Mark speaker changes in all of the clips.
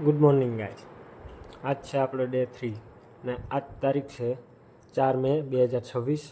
Speaker 1: Good morning guys. આજ છે આપણો ડે 3 ને આજ તારીખ છે 4 મે 2026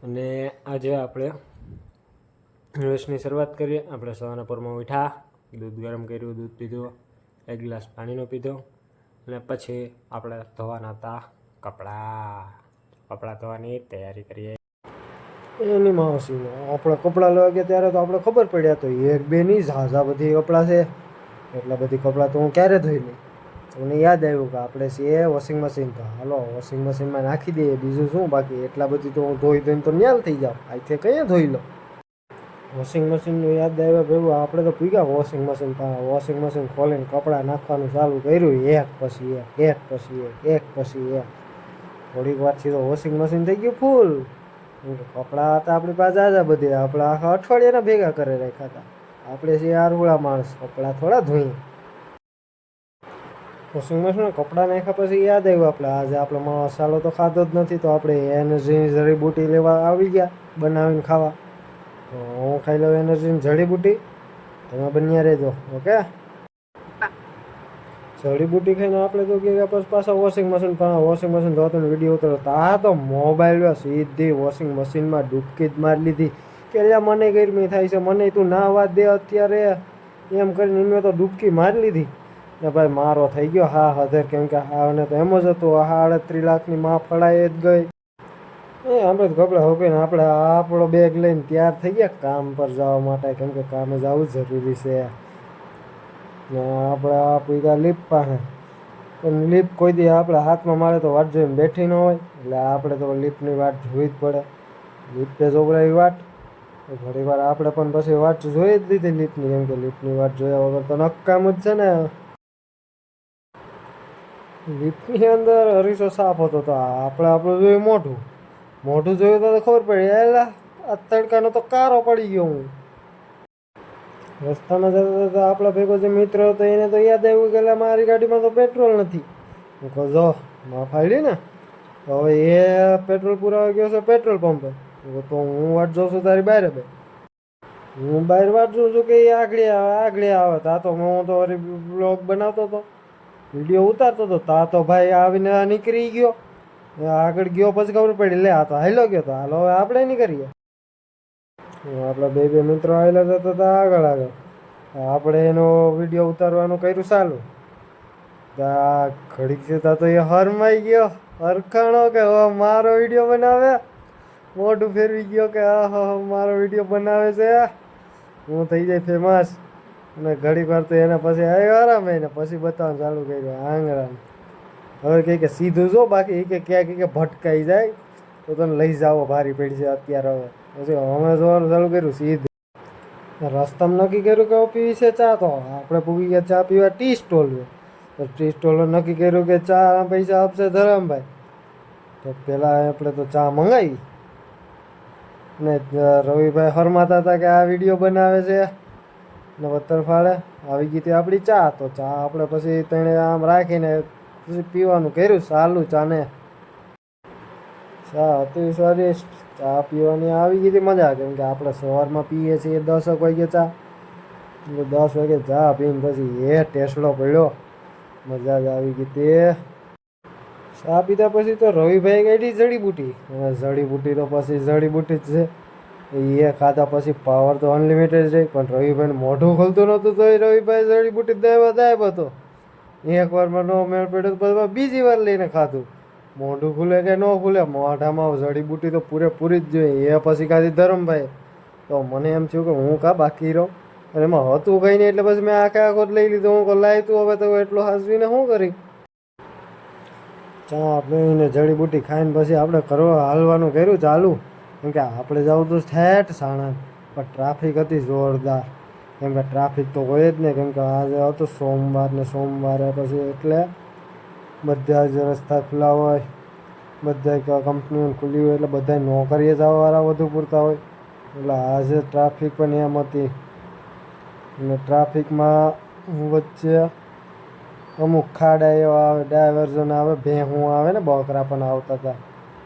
Speaker 1: અને આજે આપણે દિવસની શરૂઆત કરીએ. આપણે સવારના પોરમાં ઉઠ્યા, દૂધ ગરમ કર્યું, દૂધ પીધું, એક ગ્લાસ પાણીનો પીધો અને પછી આપણે ધોવાના હતા કપડાં ધોવાની તૈયારી કરીએ. એની માવસીમાં આપણે કપડાં લેવા ગયા ત્યારે તો આપણે ખબર પડ્યા તો એક બે નહીં ઝાઝા બધી કપડાં છે. એટલા બધી કપડાં તો હું ક્યારે ધોઈ લઉં. મને યાદ આવ્યું કે આપણે છે વોશિંગ મશીન, તો હાલો વોશિંગ મશીનમાં નાખી દઈએ, બીજું શું બાકી. એટલા બધી તો હું ધોઈને તો ન્યાલ થઈ જાઉં, અહીંથી કંઈ ધોઈ લો. વોશિંગ મશીનનું યાદ આવ્યા ભેગું આપણે તો પીગા વોશિંગ મશીન પાસે. વોશિંગ મશીન ખોલીને કપડાં નાખવાનું ચાલુ કર્યું, એક પછી એક પછી એક. થોડીક વારથી તો વોશિંગ મશીન થઈ ગયું ફૂલ. કપડાં હતા આપણી પાસે આજા બધી, આપણે આખા અઠવાડિયાના ભેગા કરી રાખ્યા હતા. આપણે છે આરવડા માણસ, કપડાં થોડા ધોઈએ. વોશિંગ મશીનમાં કપડાં નાખ્યા પછી યાદ આવ્યું આજે આપણે મસાલો તો ખાધો જ નથી, તો આપણે એનર્જીની જડીબુટી લેવા આવી ગયા બનાવીને ખાવા. તો હું ખાઈ લઉં એનર્જીની જડીબુટી, તમે બન્યા રહેજો. ઓકે, જડીબુટી ખાઈને આપણે તો ગયા પછી પાછા વોશિંગ મશીન ધોતો વિડીયો ઉતારતો. આ તો મોબાઈલ સીધી વોશિંગ મશીનમાં ડૂબકી જ મારી લીધી કે એટલે મને ગરમી થાય છે, મને તું ના વાત દે અત્યારે એમ કરીને મેં તો ડૂબકી મારી લીધી ને ભાઈ મારો થઈ ગયો હા હધર. કેમ કે હાને તો એમ જ હતું, 38 લાખની માં ફળાઈ જ ગઈ. આપણે તો કપડાં હોકીને આપણે આપણો બેગ લઈને તૈયાર થઈ ગયા કામ પર જવા માટે, કેમ કે કામે જવું જરૂરી છે. ને આપણે આપી ગયા લીપ પાસે, પણ લીપ કોઈ દી આપણે હાથમાં મારે તો વાટ જોઈને બેઠી ન હોય, એટલે આપણે તો લીપની વાટ જોવી જ પડે. લીપે જોવડાવી વાટ, ઘણી વાર આપણે પણ પછી વાટ જોઈ જ લીધી લીપની, કેમ કે લીપની વાટ જોયા વગર તો નક્કામ જ છે ને. લીફ્ટની અંદર અરીસો સાફ હતો, તો આપણું જોયું મોઢું જોયું તો ખબર પડી એલા આ તડકાનો તો કારો પડી ગયો. હું રસ્તામાં જતા જતા આપણા ભેગો જે મિત્ર હતો એને તો યાદ આવ્યું કે મારી ગાડીમાં તો પેટ્રોલ નથી. હું કહું જો માં ફાડી ને, હવે એ પેટ્રોલ પુરાવા ગયો છે પેટ્રોલ પંપે. તો હું વાટ જોઉં છું તારી બહાર હું બહાર વાટ જોઉં છું કે એ આગળ આવે. તા તો હું તો બ્લોગ બનાવતો હતો, વિડીયો ઉતારતો હતો. તા તો ભાઈ આવીને નીકળી ગયો, આગળ ગયો પછી ખબર પડી લે આ તો હાલો ગયો. તો હાલો હવે આપણે નીકળીએ. આપણા બે મિત્રો આવેલા જતા હતા આગળ આપણે એનો વિડીયો ઉતારવાનું કર્યું ચાલુ. ઘડીક જતા તો એ હરમાઈ ગયો, હરખાણો કે મારો વિડીયો બનાવે, મોઢું ફેરવી ગયો કે મારો વિડીયો બનાવે છે, હું થઈ જાય ફેમસ. અને ઘડીક વાર તો એને પછી આવ્યો આરામ, એને પછી બતાવવાનું ચાલુ કર્યું આંગળા. હવે કહે કે સીધું જો, બાકી કે ક્યાં કે ભટકાઈ જાય તો તને લઈ જાઓ ભારી પડી છે અત્યારે. હવે પછી અમે જોવાનું ચાલુ કર્યું સીધું. રસ્તામાં નક્કી કર્યું કે પીવી છે ચા, તો આપણે પૂગી ગયા ચા પીવા ટી સ્ટોલ. તો ટી સ્ટોલે નક્કી કર્યું કે ચા પૈસા આપશે ધરમભાઈ. તો પહેલાં આપણે તો ચા મંગાવી ને રવિભાઈ હરમાતા હતા કે આ વિડીયો બનાવે છે ને વત્તર ફાળે આવી ગઈ હતી આપણી ચા. તો ચા આપણે પછી તેણે આમ રાખીને પછી પીવાનું કર્યું ચાલુ. ચા હતી સ્વાદિષ્ટ, ચા પીવાની આવી ગઈ હતી મજા. કેમ કે આપણે સવારમાં પીએ છીએ 10 વાગે ચા, એટલે 10 વાગે ચા પીને પછી એ ટેસડો પડ્યો, મજા જ આવી ગઈ હતી. ચા પીધા પછી તો રવિભાઈ કાઢી જડીબુટી. જડીબુટી તો પછી જડીબુટી જ છે, એ ખાધા પછી પાવર તો અનલિમિટેડ રહી. પણ રવિભાઈને મોઢું ખોલતું નહોતું, તો એ રવિભાઈ જડીબુટી દાયબ હતો. એક વારમાં નો મેળ પડ્યો તો પછી બીજી વાર લઈને ખાધું. મોઢું ખુલે કે ન ખુલે, મોઢામાં જડીબુટી તો પૂરેપૂરી જ જોઈએ. એ પછી ખાધી ધરમભાઈ. તો મને એમ થયું કે હું કાં બાકી રહું, અને એમાં હતું કંઈ નહીં. એટલે પછી મેં આખો જ લઈ લીધું. હું કહું લાય તું હવે તો એટલું હાંસવીને શું કરી. ચા પીને જડીબુટી ખાઈને પછી આપણે હાલવાનું કર્યું ચાલુ. કેમ કે આપણે જવું હતું ઠેઠ સાણંદ, પણ ટ્રાફિક હતી જોરદાર. કેમ કે ટ્રાફિક તો હોય જ ને, કેમ કે આજે હતો સોમવારે પછી એટલે બધા જ રસ્તા ખુલ્લા હોય, બધા કંપનીઓ ખુલ્લી હોય, એટલે બધા નોકરીએ જવાવાળા વધુ પૂરતા હોય. એટલે આજે ટ્રાફિક પણ એમ હતી. અને ટ્રાફિકમાં વચ્ચે અમુક ખાડા એવા આવે, ડાયવર્ઝન આવે, ભેહું આવે ને બકરા પણ આવતા હતા.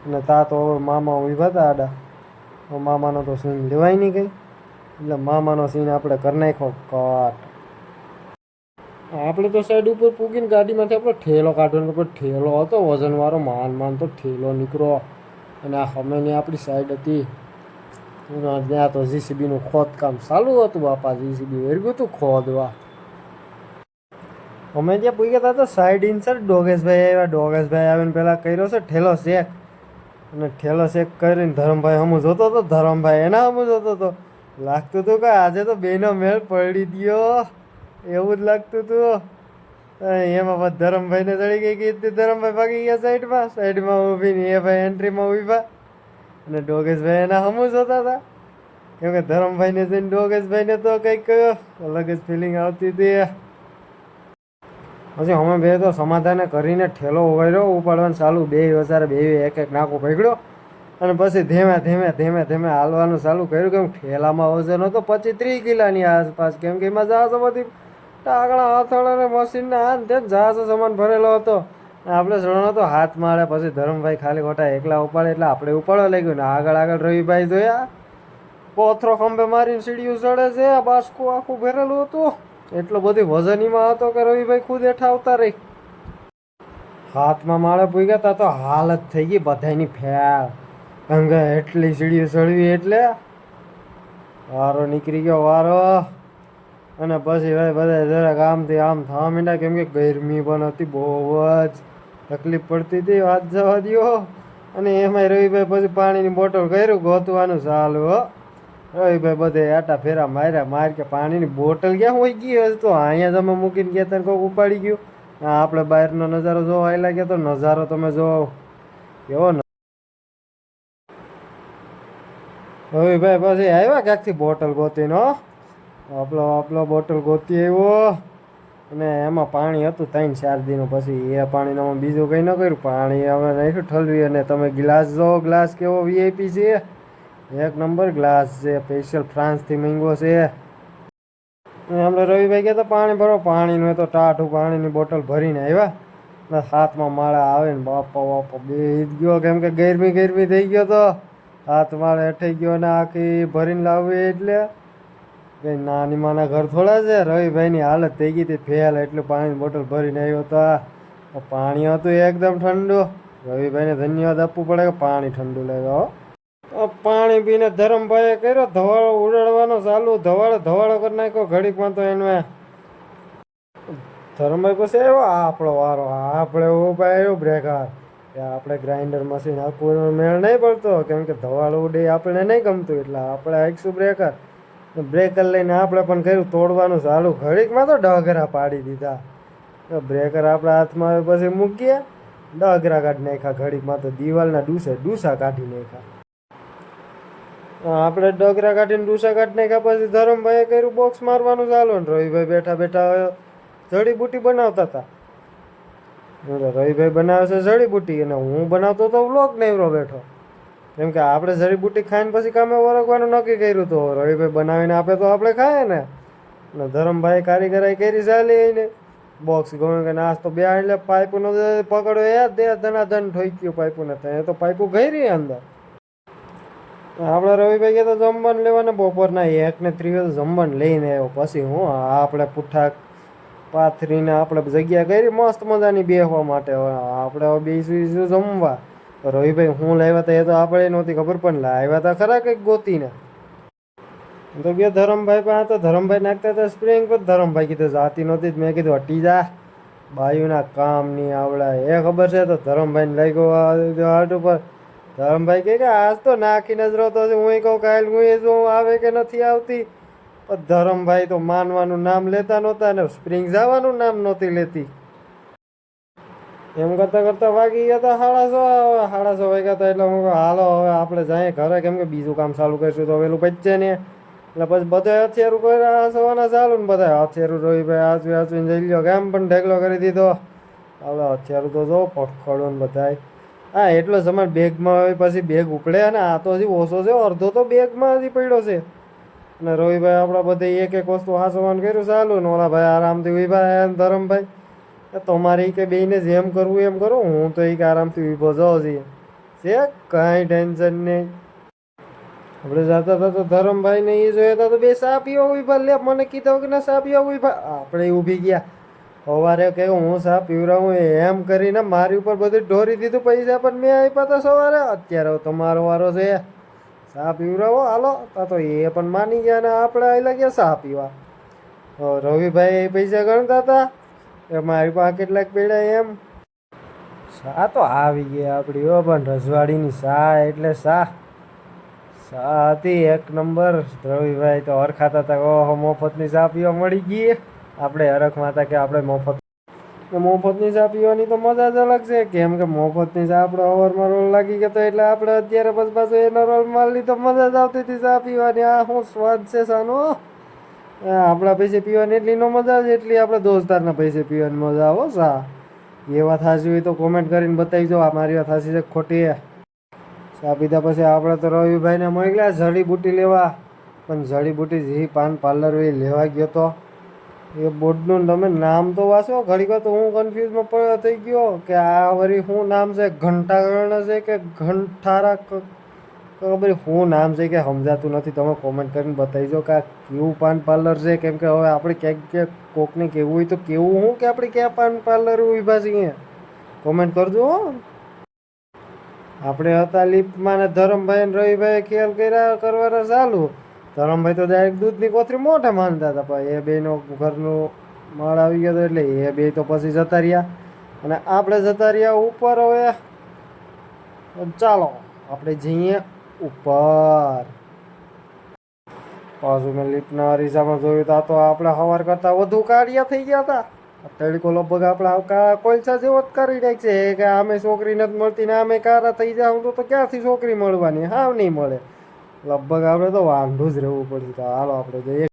Speaker 1: અને તા તો મામા ઊભા હતા આડા, મામાનો તો સીન લેવાય નહીં કંઈ. એટલે મામાનો સીન આપણે કરી નાખ્યો કટ. આપણે તો સાઈડ ઉપર પૂગીને ગાડીમાંથી આપણે ઠેલો કાઢવાનો, પણ ઠેલો હતો વજનવાળો, માન તો ઠેલો નીકળો. અને આ સામેની આપણી સાઈડ હતી ત્યાં તો જીસીબીનું ખોદકામ ચાલુ હતું. બાપા જીસીબી વેરગું હતું ખોદવા. અમે ત્યાં પૂગ્યા હતા તો સાઈડ ઇન્સર ડોગેશભાઈ આવ્યા. ડોગેશભાઈ આવીને પહેલાં કર્યો છે ઠેલો શેક, અને ઠેલો શેક કરીને ધરમભાઈ હમું જોતો હતો. ધરમભાઈ એના હમું જોતો હતો. લાગતું હતું કે આજે તો બેનો મેળ પડી ગયો, એવું જ લાગતું હતું. એમાં પછી ધરમભાઈને ચડી ગઈ કીધી. ધરમભાઈ ભાગી ગયા સાઈડમાં ઊભીને એ ભાઈ એન્ટ્રીમાં ઊભા, અને ડોગેશભાઈ એના હમું જોતા હતા. કેમ કે ધરમભાઈને જોઈને ડોગેશભાઈને તો કંઈક અલગ જ ફિલિંગ આવતી હતી. પછી અમે બે તો સમાધાને કરીને ઠેલો ઉગાડ્યો, ઉપાડવાનું ચાલુ. બે વચારે બે એક એક નાકું પકડ્યો, અને પછી ધીમે હાલવાનું ચાલુ કર્યું. કેમ ઠેલામાં વજન હતો 25-30 કિલોની આસપાસ. કેમ કે એમાં જહાજો બધી ટાકણા હથોડા ને મશીનના હાથ તે જહાજો સામાન ભરેલો હતો. આપણે સણનો તો હાથ મારે. પછી ધરમભાઈ ખાલી ખોટા એકલા ઉપાડે એટલે આપણે ઉપાડવા લાગ્યું. ને આગળ રવિભાઈ જોયા પોથરો ખંભે મારીને સીડીયું ચડે છે. બાસકું આખું ભરેલું હતું. એટલો બધી વજનીમાં હતો કે રવિભાઈ ખુદ હેઠા આવતા રહી. હાથમાં માળે પૂગ્યા તા તો હાલત થઈ ગઈ બધાની ફેલ. ગંગા એટલી સીડીઓ ચડવી એટલે વારો નીકળી ગયો વારો. અને પછી ભાઈ બધા જરાક આમથી આમ થવા માંડ્યા. કેમ કે ગરમી પણ હતી, બહુ જ તકલીફ પડતી હતી, વાત જવા દો. અને એમાંય રવિભાઈ પછી પાણીની બોટલ કર્યું ગોતવાનું ચાલુ. રવિભાઈ બધે આટા ફેરા માર્યા કે પાણીની બોટલ ક્યાં હોય ગઈ હશે. તો અહીંયા જ અમે મૂકીને ગયા તને કોઈક ઉપાડી ગયું. આપણે બહારનો નજારો જોવા આવેલા ગયા તો નજારો તમે જોવો કેવો. રવિભાઈ પછી આવ્યા ક્યાંકથી બોટલ ગોતીનો. આપલો બોટલ ગોતી આવ્યો, અને એમાં પાણી હતું 3-4 દિનો. પછી એ પાણીમાં બીજું કંઈ ન કર્યું. પાણી અમે નાખ્યું ઠલવી. અને તમે ગ્લાસ જો, ગ્લાસ કેવો વીઆઈપી છે, 1 નંબર ગ્લાસ છે, સ્પેશિયલ ફ્રાન્સથી માંગ્યો છે. આપણે રવિભાઈ ગયા તો પાણી ભરો. પાણીનું તો ટાઢું પાણીની બોટલ ભરીને આવ્યા. હાથમાં માળા આવે ને બાપા બે ગયો. કેમ કે ગરમી થઈ ગયો તો હાથ માળે હેઠાઈ ગયો. ને આખી ભરીને લાવવી એટલે કંઈ નાની માના ઘર થોડા છે. રવિભાઈની હાલત થઈ ગઈ હતી ફેલ. એટલું પાણીની બોટલ ભરીને આવ્યો તો પાણી હતું એકદમ ઠંડુ. રવિભાઈને ધન્યવાદ આપવું પડે કે પાણી ઠંડુ લાવ્યો. પાણી પીને ધરમભાઈએ કર્યો ધવાળો ઉડાડવાનો ચાલુ. ધવાળો કરી નાખ્યો ઘડીકમાં. તો એને ધરમભાઈ પછી આવ્યો આપણો વારો. આપણે ઉભા આવ્યો બ્રેકર કે આપણે ગ્રાઇન્ડર મશીન આખું મેળ નહીં પડતો. કેમ કે ધવાળો ઉડે આપણે નહીં ગમતું, એટલે આપણે હાઈકશું બ્રેકર. બ્રેકર લઈને આપણે પણ કર્યું તોડવાનું ચાલુ. ઘડીકમાં તો ડગરા પાડી દીધા. બ્રેકર આપણા હાથમાં આવે પછી મૂકીએ ડગરા કાઢી નાખ્યા. ઘડીકમાં તો દિવાલના ડૂસા કાઢી નાખ્યા. આપણે ડગરા કાઢીને ડૂસા કાઢી નાખ્યા. પછી ધરમભાઈએ કર્યું બોક્સ મારવાનું ચાલુ. ને રવિભાઈ બેઠા જડીબુટી બનાવતા હતા. રવિભાઈ બનાવે છે જડીબુટી, અને હું બનાવતો તો વ્લોગ નેવરો બેઠો. કેમ કે આપણે જડીબુટી ખાઈને પછી કામે વરગવાનું નક્કી કર્યું. તો રવિભાઈ બનાવીને આપે તો આપણે ખાઈએ ને. અને ધરમભાઈ કારીગરાઈ કરી ચાલી એને બોક્સ ગણું કે નાસ્તો બે એટલે પાઇપનો પકડો એ ધનાધન ઠોક્યું પાઇપુને. ત્યાં તો પાઇપુ ગઈ રહી અંદર. આપણે રવિભાઈ ગયા તો જમવાનું લેવાના. બપોરના 1:30 જમવાનું લઈને આવ્યો. પછી હું આપણે પુઠ્ઠા પાથરીને આપણે જગ્યા કરી મસ્ત મજાની બેસવા માટે. આપણે બેસીશું જમવા. રવિભાઈ હું લાવ્યા હતા એ તો આપણે નહોતી ખબર, પણ લાવ્યા હતા ખરા કંઈક ગોતીને. તો ગયા ધરમભાઈ પાસે. તો ધરમભાઈ નાખતા હતા સ્પ્રિંગ. પર ધરમભાઈ કીધું જાતી નહોતી. મેં કીધું હટી જા, બાયુના કામ નહીં આવડા એ ખબર છે. તો ધરમભાઈને લઈ ગયો હાટ ઉપર. ધરમભાઈ કહે કે આજ તો નાખી નજરો તો હું કહું કાલ હું એ જો આવે કે નથી આવતી. પણ ધરમભાઈ તો માનવાનું નામ લેતા નહોતા, ને સ્પ્રિંગ જવાનું નામ નહોતી લેતી. એમ કરતા વાગી ગયા હતા 6:30 વાગ્યા હતા. એટલે હું હાલો હવે આપણે જાય ઘરે. કેમ કે બીજું કામ ચાલુ કરીશું તો પેલું પચે ને. એટલે પછી બધા હથિયારું કર્યા સવારના ચાલુ. ને બધા હથિયારું રવિભાઈ હાચવીને જઈ લ્યો. કેમ પણ ઢેકલો કરી દીધો. આપણે હથિયારું તો જો પકડો ને બધાય. હા એટલો સમાન બેગમાં આવે. પછી બેગ ઉપડે. અને આ તો હજી ઓછો છે, અડધો તો બેગમાં હજી પડ્યો છે. અને રવિભાઈ આપણા બધે એક વસ્તુ હાસવાનું કર્યું ચાલુ. ને ઓલા ભાઈ આરામથી ઉભા. ધરમભાઈ તમારે કે બેને જેમ કરવું એમ કરો, હું તો એક આરામથી ઊભો જાઉં છીએ છે, કાંઈ ટેન્શન નહીં. આપણે જતા હતા તો ધરમભાઈને એ જોયા હતા તો બે સા પીવા ઉભા. લે મને કીધા કે ના સા પીવા ઉભા. આપણે ઊભી ગયા. સવારે કે હું ચા પીવડાવું એમ કરીને મારી ઉપર બધું ઢોરી દીધું પૈસા પણ મેં આપ્યા હતા સવારે. અત્યારે તમારો વારો છે ચા પીવડાવો હાલો. તો એ પણ માની ગયા ને આપણે આવી લાગ્યા ચા પીવા. રવિભાઈ પૈસા ગણતા હતા કે મારી પાસે કેટલાક પડ્યા એમ. ચા તો આવી ગઈ આપણી હો, પણ રજવાડીની ચા એટલે ચા હતી એક નંબર. રવિભાઈ તો હરખાતા હતા, ઓહો મફતની ચા પીવા મળી ગઈ. આપણે હરખમાં હતા કે આપણે મફતની ચા પીવાની તો મજા જ અલગ છે. કેમ કે મફતની ચા આપણે અવારમાં રોલ લાગી ગયો એટલે આપણે અત્યારે પછી પાછું એનો રોલ મારી લીધો. મજા જ આવતી હતી ચા પીવાની. આ શું સ્વાદ છે ચાનો. આપણા પૈસે પીવાની એટલી ન મજા આવે એટલી આપણે દોસ્તારના પૈસે પીવાની મજા આવો ચા. એ વાત સાચી હોય તો કોમેન્ટ કરીને બતાવીજો આ મારી વાત સાચી છે ખોટી. ચા પીધા પછી આપણે તો રવિભાઈને મોકલ્યા જડીબુટી લેવા. પણ જડીબુટી જે પાન પાર્લર એ લેવા ગયો તો એ બોર્ડનું તમે નામ તો વાંચો. ઘડીક તો હું કન્ફ્યુઝમાં થઈ ગયો કે આ વળી શું નામ છે, ઘંટાકર્ણ છે કે ઘંટારા, ખબર શું નામ છે કે સમજાતું નથી. તમે કોમેન્ટ કરીને બતાવીજો કે આ કેવું પાન પાર્લર છે. કેમ કે હવે આપણે ક્યાંક કોકને કહેવું હોય તો કેવું હું કે આપણે ક્યાં પાન પાર્લર ઊભા છીએ, કોમેન્ટ કરજો. આપણે હતા લીપમાં ને ધરમભાઈ ને રવિભાઈ ખેલ કરવાના ચાલુ. ધરમભાઈ તો ડાયરેક્ટ દૂધની કોથળી મોઢે માનતા હતા. પણ એ બેનો ઘરનું માળ આવી ગયો હતો એટલે એ બે તો પછી જતા રહ્યા અને આપણે જતા રહ્યા ઉપર. હવે ચાલો આપણે જઈએ ઉપર. પાછું મેં લીપના અરીસામાં જોયું તા તો આપણે સવાર કરતાં વધુ કાળિયા થઈ ગયા હતા. તડકો લગભગ આપણે કોલસા જેવો જ કરી નાખશે કે આમે છોકરી નથી મળતી ને આમે કારા થઈ જાવ તો ક્યાંથી છોકરી મળવાની, હાવ નહીં મળે. લગભગ આપણે તો વાંઢું જ રહેવું પડશે. હાલો આપણે જઈએ.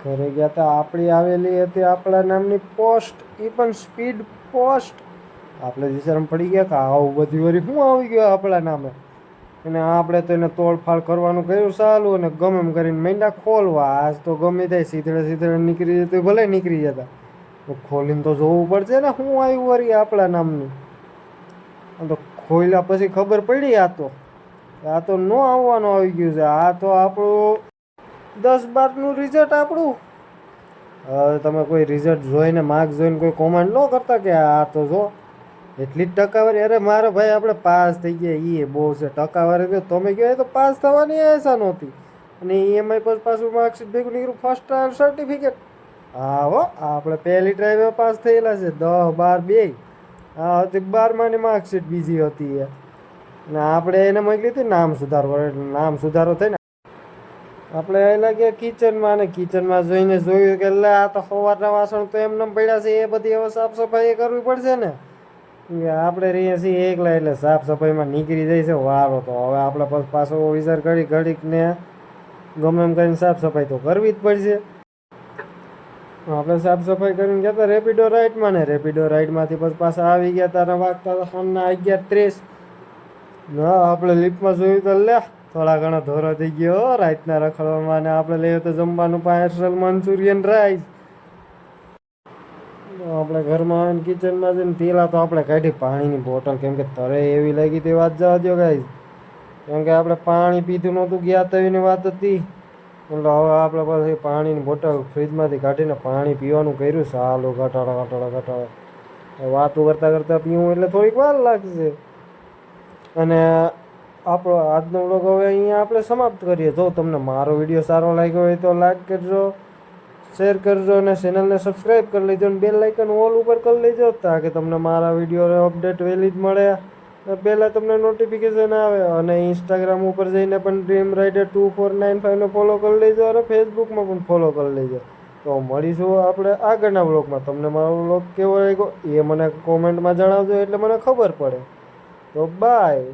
Speaker 1: ઘરે ગયા હતા આપણી આવેલી હતી આપણા નામની પોસ્ટ, એ પણ સ્પીડ પોસ્ટ. આપણે વિચારમાં પડી ગયા કે આવું બધી વરી શું આવી ગયો આપણા નામે. અને આપણે તો એને તોડફાડ કરવાનું કર્યું ચાલુ અને ગમે એમ કરીને મહિના ખોલવા. આજ તો ગમે તે સીધડે નીકળી જતું ભલે નીકળી જતા, તો ખોલીને તો જોવું પડશે ને શું આવ્યું વરી આપણા નામનું. તો ખોલ્યા પછી ખબર પડી આ તો ન આવવાનું આવી ગયું છે. આ તો આપણું 10-12નું રિઝલ્ટ આપણું. હવે તમે કોઈ રિઝલ્ટ જોઈને માર્ક્સ જોઈને કોઈ કોમેન્ટ ન કરતા કે આ તો જો એટલી જ ટકાવારી. અરે મારો ભાઈ આપણે પાસ થઈ ગયા એ બહુ છે. ટકાવારી તો તમે કહો તો પાસ થવાની આશા નહોતી. અને EMI પર પાછું માર્કશીટ ભેગું નીકળ્યું ફર્સ્ટ ટ્રાયલ સર્ટિફિકેટ. હા હો આપણે પહેલી ટ્રાયલમાં પાસ થયેલા છે 10, 12 બે. હા હતી 12માની માર્કશીટ બીજી હતી એ. અને આપણે એને મોકલી હતી નામ સુધારવા. નામ સુધારો થઈને આપણે આવેલા ગયા કિચનમાં અને કિચનમાં જોઈને જોયું કે લે આ તો સવારના વાસણ તો એમને પડ્યા છે. એ બધી હવે સાફ સફાઈ કરવી પડશે ને. આપણે રહીએ છીએ એકલા એટલે સાફ સફાઈમાં નીકળી જાય છે વારો. તો હવે આપણે પાછો વિચાર ઘડીક ને ગમે એમ કરીને સાફ સફાઈ તો કરવી જ પડશે. આપણે સાફ સફાઈ કરીને ગયા હતા રેપિડો રાઇડમાં ને રેપિડો રાઇડમાંથી પછી પાછા આવી ગયા હતા. વાગતા હતા સાંજના 11:30. ના આપણે લિફ્ટમાં જોયું તો લે થોડા ઘણા ધોરો થઈ ગયો રાતના રખડવામાં. ને આપણે લઈએ તો જમવાનું પાર્સલ મંચુરિયન રાઈસ. આપણે ઘરમાં આવીને કિચનમાં જઈને પેલા તો આપણે કાઢી પાણીની બોટલ. કેમ કે તરે એવી લાગી તે વાત જવા દો ગાઈસ. કેમ કે આપણે પાણી પીધું નહોતું ગયા તો એની વાત હતી. એટલે હવે આપણે પછી પાણીની બોટલ ફ્રીજમાંથી કાઢીને પાણી પીવાનું કર્યું. સાલું ઘટાડો. વાતો કરતાં પીવું એટલે થોડીક વાર લાગશે. અને આપણો આજનો વ્લોગ હવે અહીંયા આપણે સમાપ્ત કરીએ. જો તમને મારો વિડીયો સારો લાગ્યો હોય તો લાઈક કરજો, શેર કરજો અને ચેનલને સબસ્ક્રાઈબ કરી લેજો અને બેલ આઇકન ઓલ ઉપર કરી લેજો તાકે તમને મારા વિડીયોનો અપડેટ વહેલી જ મળે. પહેલાં તમને નોટિફિકેશન આવે. અને ઇન્સ્ટાગ્રામ ઉપર જઈને પણ ડ્રીમ રાઇડર 2495ને ફોલો કરી લેજો અને ફેસબુકમાં પણ ફોલો કરી લેજો. તો મળીશું આપણે આગળના વ્લોગમાં. તમને મારો વ્લોગ કેવો લાગ્યો એ મને કોમેન્ટમાં જણાવજો એટલે મને ખબર પડે. તો બાય.